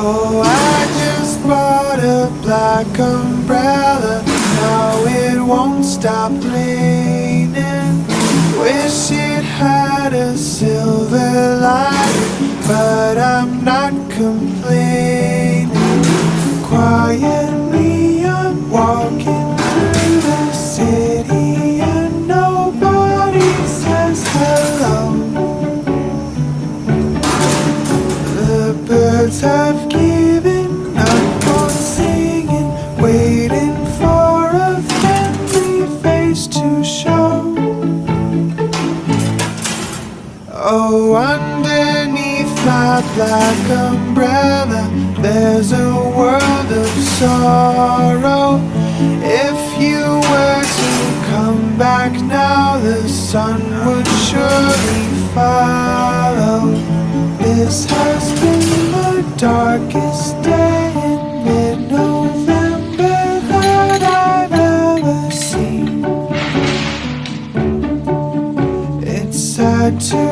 Oh, I just bought a black umbrella. Now it won't stop raining. Wish it had a silver lining, but I'm not complaining. Quietly I'm walking through the city and nobody says hello. The birds have given up on singing, waiting for a friendly face to show. Oh, underneath my black umbrella, there's a world of sorrow. If you were to come back now, the sun would surely follow. This has been the darkest day in mid-November that I've ever seen. It's sad to